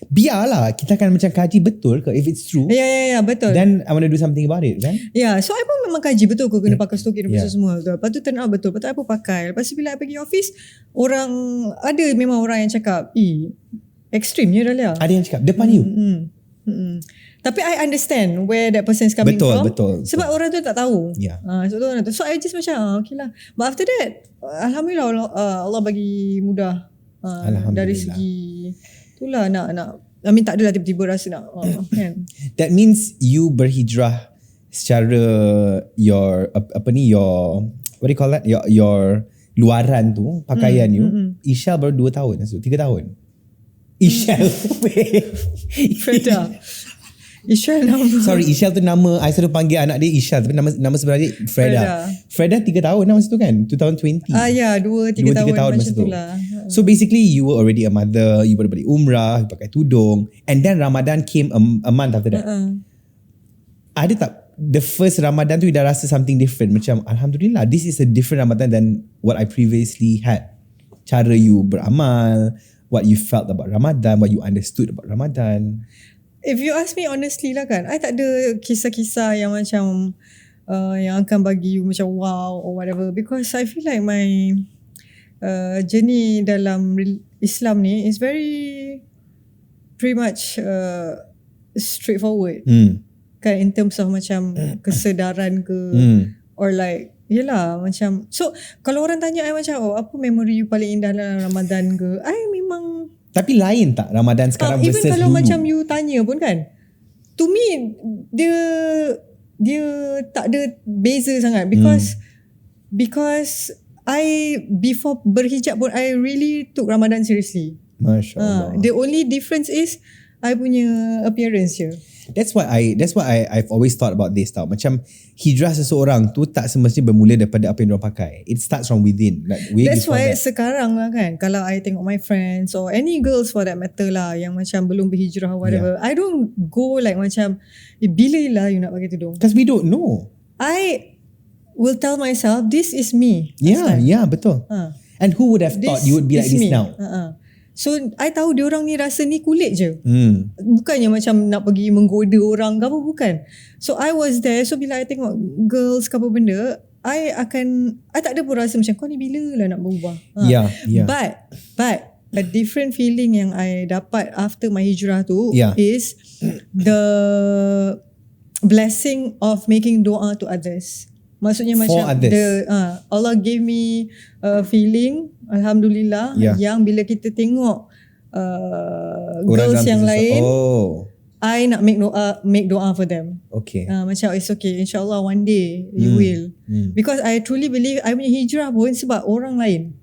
biarlah, kita akan macam kaji betul ke if it's true. Ya, betul. Then I want to do something about it kan. So I pun memang kaji betul aku kena pakai stokin apa semua tu. Lepas tu turn out betul. Lepas tu I pun pakai. Lepas tu bila I pergi office, memang orang yang cakap extreme je Dahlia. Ada yang cakap depan you. Tapi I understand where that person is coming from. Betul. Sebab orang tu tak tahu. So I just macam okay lah. But after that, Alhamdulillah Allah bagi mudah. Dari segi itulah nak tak adalah tiba-tiba rasa nak kan. That means you berhijrah secara your your what do you call that, your luaran tu, pakaian you. Ishal baru 2 tahun, 3 tahun. Ishal. Freda. Ishal nama. Sorry, Ishal tu nama, I selalu panggil anak dia Ishal, tapi nama sebenarnya Freda. Freda 3 tahun masa tu kan, 2020. 2-3 tahun macam tu lah. So basically you were already a mother, you baru balik umrah, you pakai tudung, and then Ramadan came a month after that. Ada tak the first Ramadan tu you dah rasa something different, macam Alhamdulillah this is a different Ramadan than what I previously had? Cara you beramal, what you felt about Ramadan, what you understood about Ramadan. If you ask me honestly lah kan, I tak ada kisah-kisah yang macam yang akan bagi you macam wow or whatever, because I feel like my journey dalam Islam ni is pretty much straightforward. Kan, in terms of macam kesedaran ke or like yelah macam, so kalau orang tanya I macam apa memory you paling indah dalam Ramadan ke, I memang. Tapi lain tak Ramadan sekarang versus even kalau dulu? macam you tanya pun kan, to me dia tak ada beza sangat, because I before berhijab pun I really took Ramadan seriously. Masya Allah. The only difference is I punya appearance je. That's why I've always thought about this tau. Macam hijrah seseorang tu tak semestinya bermula daripada apa yang diorang pakai. It starts from within. Like that's why sekarang lah kan, kalau I tengok my friends or any girls for that matter lah yang macam belum berhijrah or whatever, I don't go like macam bila lah you nak pakai tudung. Because we don't know. I will tell myself this is me. Yeah, betul. And who would have thought you would be like this now? So I tahu diorang ni rasa ni kulit je. Bukannya macam nak pergi menggoda orang ke apa, bukan. So I was there. So bila I tengok girls ke apa benda, I tak ada pun rasa macam kau ni bila lah nak berubah. But a different feeling yang I dapat after my hijrah tu is the blessing of making doa to others. Maksudnya macam Allah gave me a feeling, Alhamdulillah, yang bila kita tengok girls yang lain, I nak make doa for them. Okay. Macam it's okay, insyaAllah one day you will. Because I truly believe I punya hijrah pun sebab orang lain.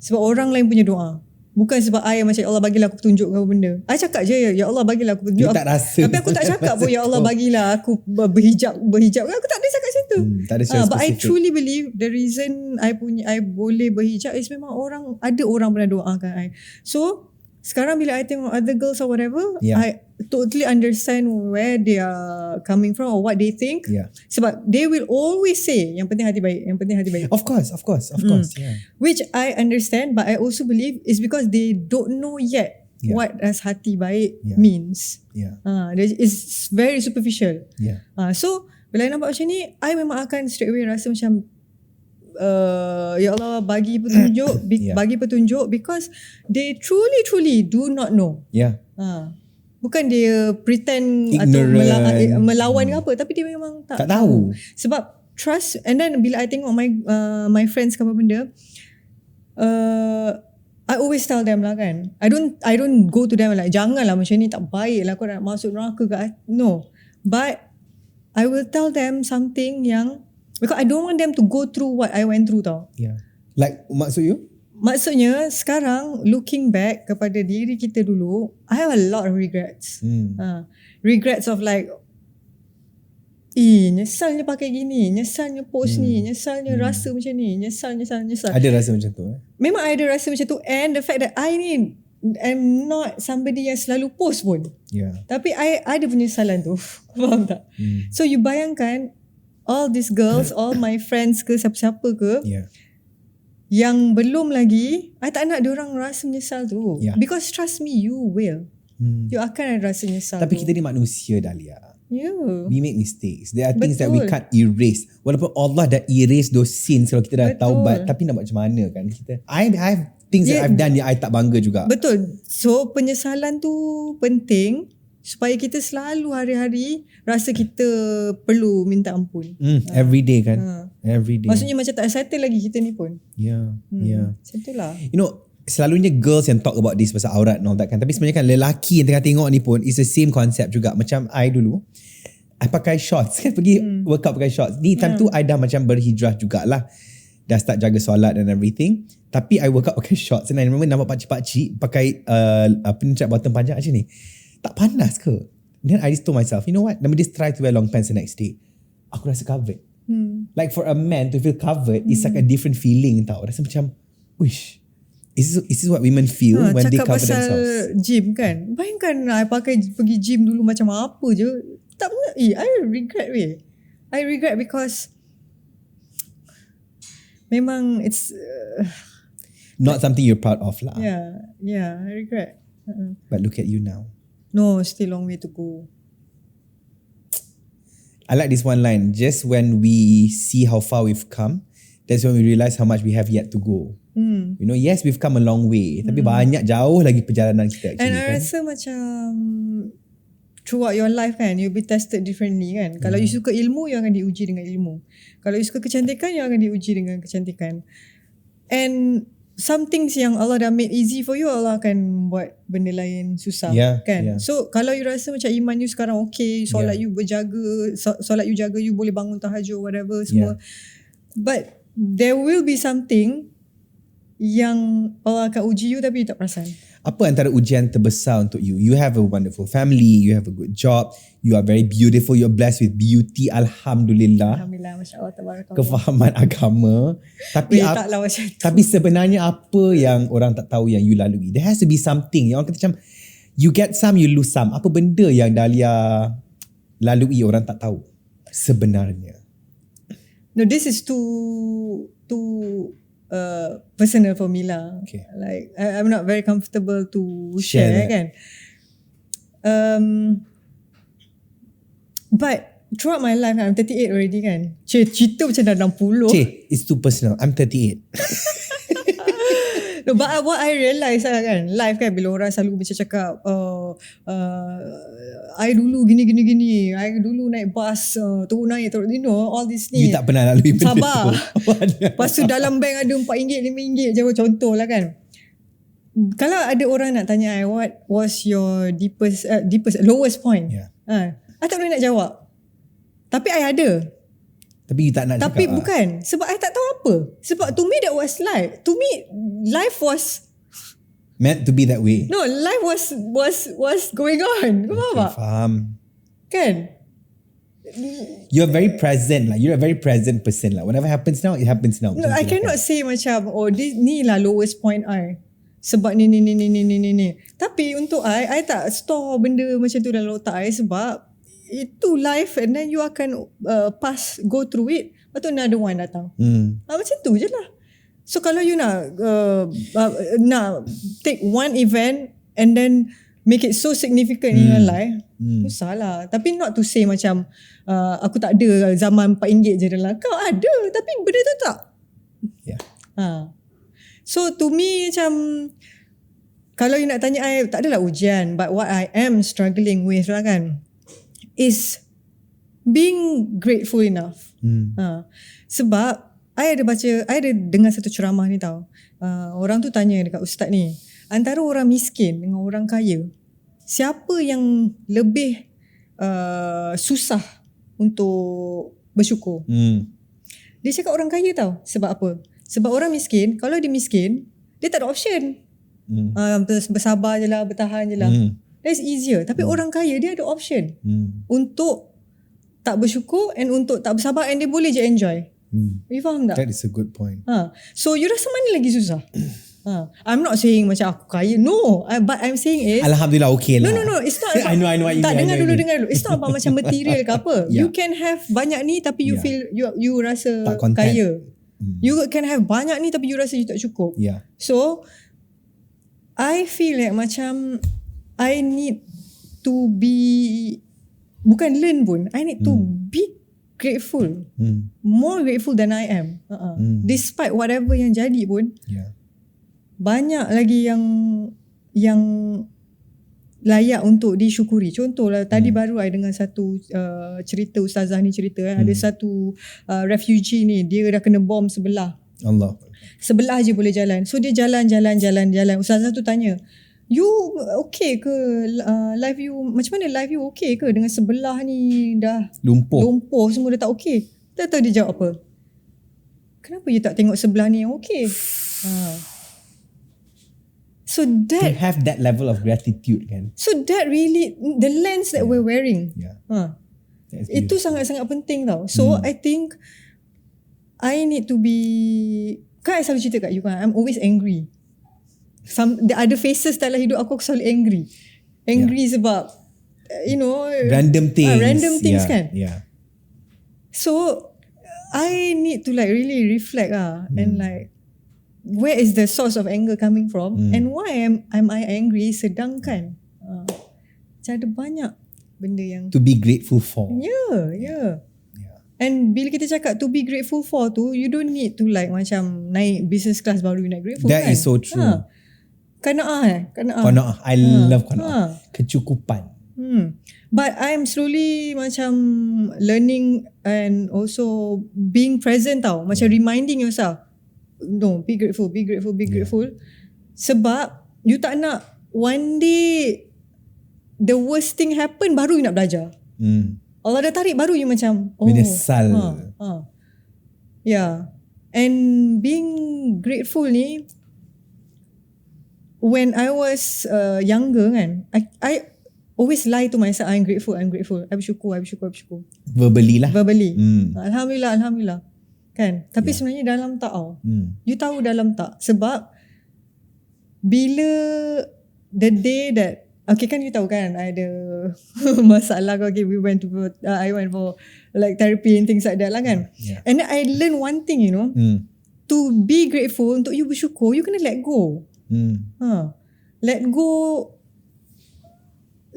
Sebab orang lain punya doa. Bukan sebab I macam Allah bagilah aku petunjuk ke apa benda. I cakap je ya Allah bagilah aku petunjuk. Tak rasa. Tapi aku tak cakap pun ya Allah bagilah aku berhijab. Aku tak ada cakap macam tu. Tak ada secara but I specific. truly believe the reason I boleh berhijab is memang ada orang pernah doakan I. So sekarang bila I tengok other girls or whatever, Yeah. I totally understand where they are coming from or what they think. Yeah. Sebab they will always say yang penting hati baik, yang penting hati baik. Of course. Yeah. Which I understand, but I also believe is because they don't know yet what does hati baik means. Yeah. It's very superficial. Yeah. So bila I nampak macam ni, I memang akan straight away rasa macam ya Allah bagi petunjuk, bagi petunjuk, because they truly do not know. Yeah. Bukan dia pretend Ignorant. atau melawan ke apa, tapi dia memang tak tahu. Sebab trust, and then bila I tengok my friends ke apa benda, I always tell them lah kan, I don't go to them like janganlah macam ni, tak baik lah kau nak masuk neraka ke. No, but I will tell them something yang, because I don't want them to go through what I went through tau. Yeah. Like maksud you? Maksudnya sekarang looking back kepada diri kita dulu, I have a lot of regrets. Regrets of like, nyesalnya pakai gini, nyesalnya post ni, nyesalnya rasa macam ni, nyesal. Ada rasa macam tu Memang ada rasa macam tu, and the fact that I'm not somebody yang selalu post pun. Yeah. Tapi I ada penyesalan tu. Faham tak? So you bayangkan all these girls, all my friends ke siapa-siapa ke, yang belum lagi, I tak nak diorang rasa menyesal tu. Because trust me, you will. You akan ada rasa menyesal. Tapi tu. kita ni manusia, Dahlia. We make mistakes. There are things that we can't erase. Walaupun Allah dah erase those sins kalau kita dah taubat, tapi nak buat macam mana kan kita. I have things that I've done yang I tak bangga juga. Betul. So penyesalan tu penting supaya kita selalu hari-hari rasa kita perlu minta ampun. Every day kan. Every day. Maksudnya macam tak settle lagi kita ni pun. Yeah. Macam itulah. You know, selalunya girls yang talk about this pasal aurat and all that kan. Tapi sebenarnya kan lelaki yang tengah tengok ni pun is the same concept juga. Macam I dulu, I pakai shorts kan, pergi workout pakai shorts. Ni time tu I dah macam berhijrah jugalah. Dah start jaga solat and everything. Tapi I workout pakai shorts. And I remember nampak pakcik-pakcik pakai apa ni, bottom panjang macam ni. Tak panas ke? Then I just told myself, you know what? Let me just try to wear long pants the next day. Aku rasa covered. Like for a man to feel covered, it's like a different feeling tau. Rasa macam, wish. Is this what women feel when they cover themselves? Cakap pasal gym kan. Bayangkan I pergi gym dulu macam apa je. Tak pernah. I regret weh. I regret because memang it's not something you're proud of lah. Yeah, I regret. But look at you now. No, still long way to go. I like this one line. Just when we see how far we've come, that's when we realise how much we have yet to go. You know, yes, we've come a long way. Tapi banyak jauh lagi perjalanan kita actually. And I rasa macam throughout your life kan, you'll be tested differently kan. Kalau you suka ilmu, you akan diuji dengan ilmu. Kalau you suka kecantikan, you akan diuji dengan kecantikan. And some things yang Allah dah made easy for you, Allah akan buat benda lain susah kan. So kalau you rasa macam iman you sekarang okay, solat you berjaga, solat you jaga, you boleh bangun tahajud whatever semua. But there will be something yang Allah akan uji you tapi you tak perasan. Apa antara ujian terbesar untuk you? You have a wonderful family, you have a good job, you are very beautiful, you're blessed with beauty, Alhamdulillah. Alhamdulillah, Masya Allah, Tabarakallah. Kefahaman agama. Tapi sebenarnya apa yang orang tak tahu yang you lalui? There has to be something. Yang orang kata macam, you get some, you lose some. Apa benda yang Dahlia lalui orang tak tahu sebenarnya? No, this is too personal for me lah. Okay. Like I'm not very comfortable to share kan. But throughout my life, I'm 38 already kan. Cerita macam dah 60. It's too personal. I'm 38. No, but what I realise lah kan, life kan, bila orang selalu macam cakap, I dulu gini, I dulu naik bas, turun naik, you know, all this ni. You tak pernah lalui benda sabar. tu. Lepas tu dalam bank ada RM4, RM5 je, contoh lah kan. Kalau ada orang nak tanya I, what was your deepest lowest point? I tak boleh nak jawab. Tapi I ada. Tapi you tak nak cakap. Tapi bukan. Sebab I tak tahu apa. Sebab to me that was life. To me, life was meant to be that way. No, life was going on. Kau faham tak? Faham. Kan? You're very present lah. You're a very present person lah. Whatever happens now, it happens now. No, I cannot say macam, ni lah lowest point I. sebab ni. Tapi untuk I tak store benda macam tu dalam otak I sebab itu life, and then you akan go through it, lepas tu another one datang. Macam tu je lah. So kalau you nak take one event and then make it so significant in your life, tu salah. Tapi not to say macam aku tak ada zaman RM4 je dalam. Kau ada, tapi benda tu tak. Yeah. So to me macam, kalau you nak tanya I, tak adalah ujian, but what I am struggling with lah kan, is being grateful enough. Sebab I ada dengar satu ceramah ni tau. Orang tu tanya dekat ustaz ni, antara orang miskin dengan orang kaya, siapa yang lebih susah untuk bersyukur? Dia cakap orang kaya tau. Sebab apa? Sebab orang miskin, kalau dia miskin, dia tak ada option. Bersabar je lah, bertahan je lah. That's easier. Tapi orang kaya dia ada option untuk tak bersyukur and untuk tak bersabar, and dia boleh je enjoy. You faham tak? That is a good point. So you rasa mana lagi susah? I'm not saying macam aku kaya. No. But I'm saying is, Alhamdulillah okay lah. No. It's not I know what you tak, mean. dengar dulu. It's not about macam material ke apa. You can have banyak ni tapi you feel you rasa tak content. kaya. You can have banyak ni tapi you rasa you tak cukup. So I feel like macam I need to be, bukan learn pun, I need to be grateful. More grateful than I am. Despite whatever yang jadi pun, banyak lagi yang layak untuk disyukuri. Contohlah tadi baru I dengar satu cerita, ustazah ni cerita ada satu refugee ni, dia dah kena bom sebelah. Allah. Sebelah je boleh jalan. So dia jalan. Ustazah tu tanya, you okay ke life you, macam mana life you okay ke dengan sebelah ni dah lumpuh semua dah tak okay? Tak tahu dia jawab apa. Kenapa you tak tengok sebelah ni yang okay? So that, to have that level of gratitude kan. So that really, the lens that we're wearing, itu sangat-sangat penting tau. So I think I need to be, kan I selalu cerita kat you kan, I'm always angry. Ada phases dalam hidup aku selalu angry sebab random things kan. So I need to like really reflect and like, where is the source of anger coming from, and why am I angry, sedangkan macam ada banyak benda yang to be grateful for. And bila kita cakap to be grateful for tu, you don't need to like macam naik business class baru you nak grateful. That kan? is so true. Qanaah. I love qanaah. Kecukupan. But I'm slowly macam learning and also being present tau. Macam reminding yourself, no, be grateful. Sebab you tak nak one day the worst thing happen baru you nak belajar. Allah dah tarik baru you macam menyesal. And being grateful ni, when I was younger kan, I always lie to myself, I'm grateful. I bersyukur. Verbally. Alhamdulillah. Kan? Tapi sebenarnya dalam tak tau. You tahu dalam tak. Sebab bila the day that, okay kan you tahu kan, I ada masalah. Okay, I went for like therapy and things like that lah kan. And then I learn one thing, to be grateful, untuk you bersyukur, you kena let go.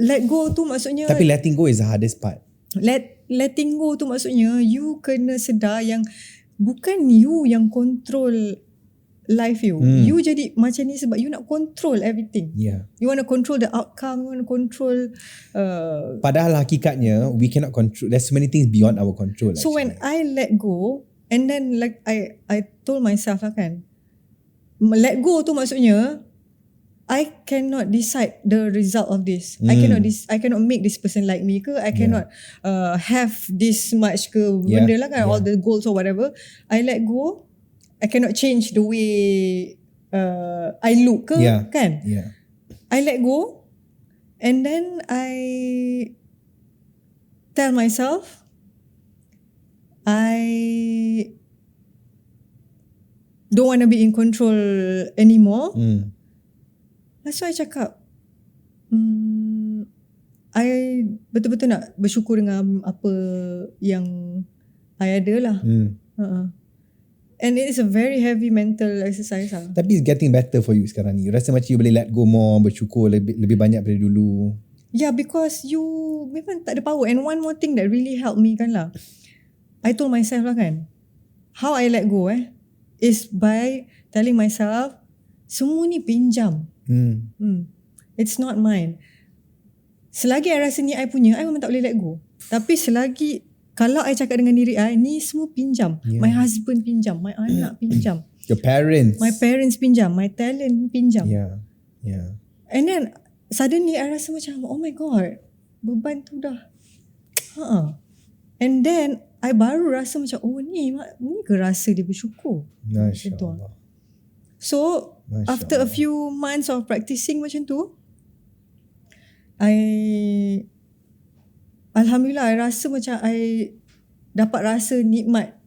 Let go tu maksudnya, tapi letting go is the hardest part. Letting go tu maksudnya you kena sedar yang bukan you yang control life you. You jadi macam ni sebab you nak control everything. You want to control the outcome, you want to control padahal hakikatnya we cannot control. There's so many things beyond our control. So when I let go, and then like I told myself lah kan, let go tu maksudnya I cannot decide the result of this. I cannot make this person like me ke. I cannot have this much ke benda lah kan, all the goals or whatever. I let go. I cannot change the way I look ke kan. I let go, and then I tell myself I don't want to be in control anymore. That's why I cakap I betul-betul nak bersyukur dengan apa yang I ada lah. And it is a very heavy mental exercise lah. Tapi it's getting better for you sekarang ni. You rasa macam you boleh let go more, bersyukur lebih banyak daripada dulu. Yeah, because you memang tak ada power. And one more thing that really helped me kan lah, I told myself lah kan, how I let go is by telling myself, semua ni pinjam. It's not mine. Selagi I rasa ni I punya, I memang tak boleh let go. Tapi selagi, kalau I cakap dengan diri I, ni semua pinjam. My husband pinjam, my anak pinjam. Your parents. My parents pinjam, my talent pinjam. Yeah. And then suddenly I rasa macam, oh my god, beban tu dah. And then I baru rasa macam, oh ni ke rasa dia bersyukur. Masya Allah. So after a few months of practicing macam tu, Alhamdulillah, I rasa macam I dapat rasa nikmat.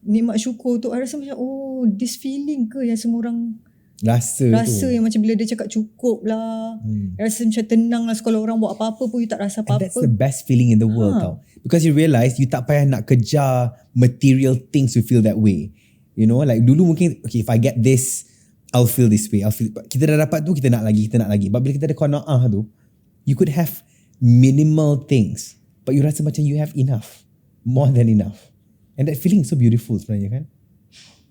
Nikmat syukur tu. I rasa macam, oh, this feeling ke yang semua orang rasa yang macam bila dia cakap cukup lah. I rasa macam tenang lah. Kalau orang buat apa-apa pun, you tak rasa apa-apa. And that's the best feeling in the world tau. Because you realise you tak payah nak kejar material things to feel that way. You know, like dulu mungkin, okay, if I get this, I'll feel this way. Kita dah dapat tu, kita nak lagi. But bila kita ada qanaah tu, you could have minimal things, but you rasa macam you have enough, more than enough, and that feeling is so beautiful sebenarnya kan.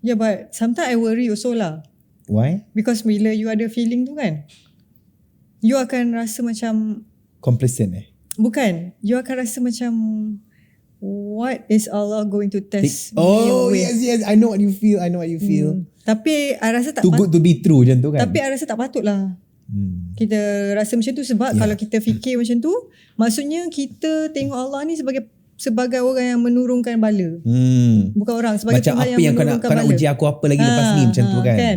Yeah, but sometimes I worry also lah. Why? Because bila you ada feeling tu kan, you akan rasa macam complacent bukan, you akan rasa macam, what is Allah going to test me with? Yes, I know what you feel. Tapi I rasa tak too good to be true macam tu kan. Tapi I rasa tak patut lah kita rasa macam tu, sebab kalau kita fikir macam tu, maksudnya kita tengok Allah ni sebagai orang yang menurunkan bala. Bukan orang, sebagai macam Tuhan apa yang menurunkan kau nak uji aku apa lagi lepas ni macam tu kan.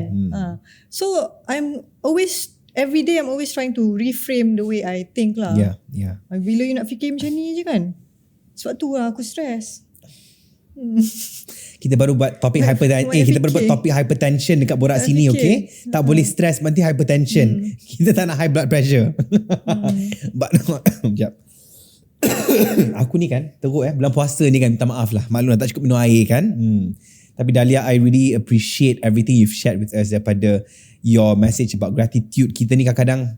So I'm always, every day I'm always trying to reframe the way I think lah. Yeah. Bila you nak fikir macam ni je kan, sebab tu lah aku stress. Kita baru buat topik hypertension dekat borak sini, okay? Tak boleh stress, nanti hypertension. Kita tak nak high blood pressure. But sekejap. Aku ni kan teruk bulan puasa ni kan, minta maaf lah, maklum tak cukup minum air kan. Tapi Dahlia, I really appreciate everything you've shared with us daripada your message about gratitude. Kita ni kadang-kadang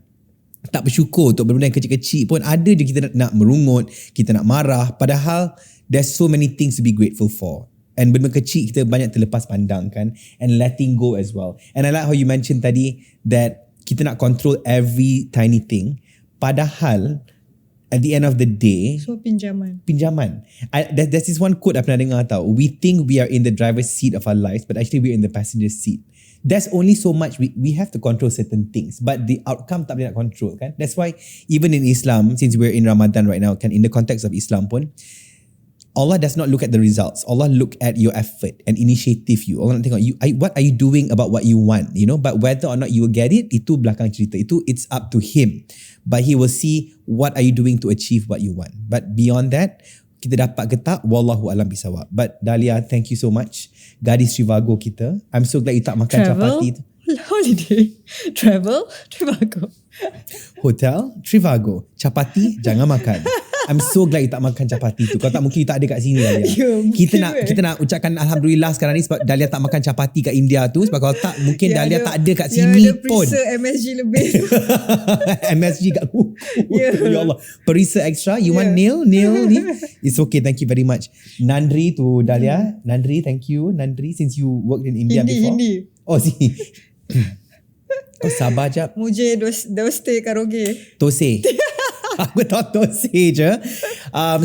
tak bersyukur untuk benda-benda yang kecil-kecil pun. Ada je kita nak merungut, kita nak marah, padahal there's so many things to be grateful for. And benda kecil kita banyak terlepas pandang kan. And letting go as well. And I like how you mentioned tadi that kita nak control every tiny thing, padahal at the end of the day, so pinjaman. There's this one quote I pernah dengar tau. We think we are in the driver's seat of our lives, but actually we're in the passenger seat. There's only so much we have to control certain things, but the outcome tak boleh nak control kan. That's why even in Islam, since we're in Ramadan right now kan, in the context of Islam pun, Allah does not look at the results. Allah look at your effort and initiative you. Allah nak tengok what are you doing about what you want, you know. But whether or not you will get it, itu belakang cerita. It's up to Him. But He will see what are you doing to achieve what you want. But beyond that, kita dapat ke tak, wallahu alam bisawab. But Dahlia, thank you so much. Gadis Trivago kita. I'm so glad you tak makan chapati tu. Holiday, travel, Trivago. Hotel, Trivago. Chapati, jangan makan. I'm so glad you tak makan chapati tu. Kalau tak, mungkin you tak ada kat sini Dahlia. Kita nak ucapkan Alhamdulillah sekarang ni sebab Dahlia tak makan chapati kat India tu. Sebab kalau tak, mungkin Dahlia tak ada kat sini pun. Dia ada perisa MSG lebih. MSG kat kuku. Ya Allah. Perisa extra. You want nail ni? It's okay. Thank you very much. Nandri to Dahlia. Nandri, thank you. Nandri, since you worked in India before. Hindi. Oh, si. Kau sabar jap. Mujhe doste karoge. Tose. Aku tahu tose je.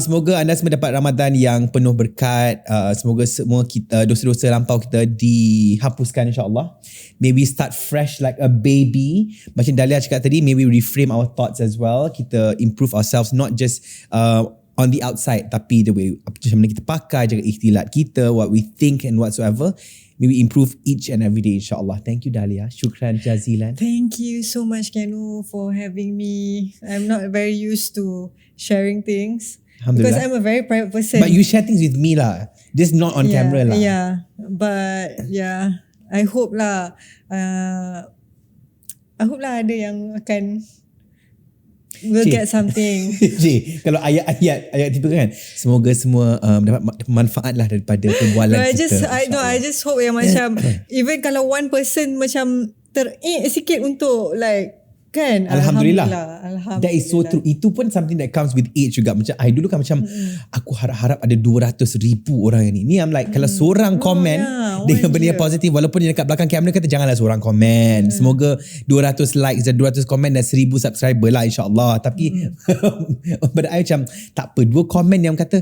Semoga anda semua dapat Ramadan yang penuh berkat. Semoga semua kita, dosa-dosa lampau kita dihapuskan insyaAllah. Maybe start fresh like a baby. Macam Dahlia cakap tadi, maybe reframe our thoughts as well. Kita improve ourselves, not just on the outside, tapi the way macam mana kita pakai, jaga ikhtilat kita, what we think and whatsoever. Maybe improve each and every day insyaAllah. Thank you Dahlia. Syukran jazilan. Thank you so much Kenu for having me. I'm not very used to sharing things. Because I'm a very private person. But you share things with me lah. Just not on camera lah. Yeah. But yeah, I hope lah. I hope lah ada yang akan will get something. Kalau ayat itu kan, semoga semua dapat manfaat lah daripada perbualan kita. I just hope yang macam even kalau one person macam sikit untuk like kan, Alhamdulillah. That is so true. Itu pun something that comes with age juga. Macam I dulu kan macam aku harap-harap ada 200,000 orang ni. Ni I'm like kalau seorang komen dengan benda yang positif, walaupun dia dekat belakang kamera kata janganlah seorang komen. Semoga 200 likes dan 200 komen dan 1,000 subscriber lah insya-Allah. Tapi pada I macam tak apa, 2 komen yang kata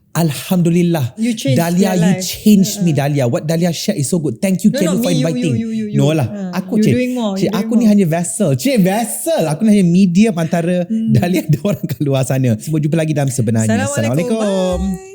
Alhamdulillah, Dahlia, you changed me, Dahlia. What Dahlia shared is so good. Thank you, Ken, for inviting. You. No lah, aku doing more. Aku ni hanya vessel. Vessel. Aku ni hanya medium antara Dahlia dan orang kat luar sana. Semua jumpa lagi dalam Sebenarnya. Assalamualaikum. Assalamualaikum. Bye.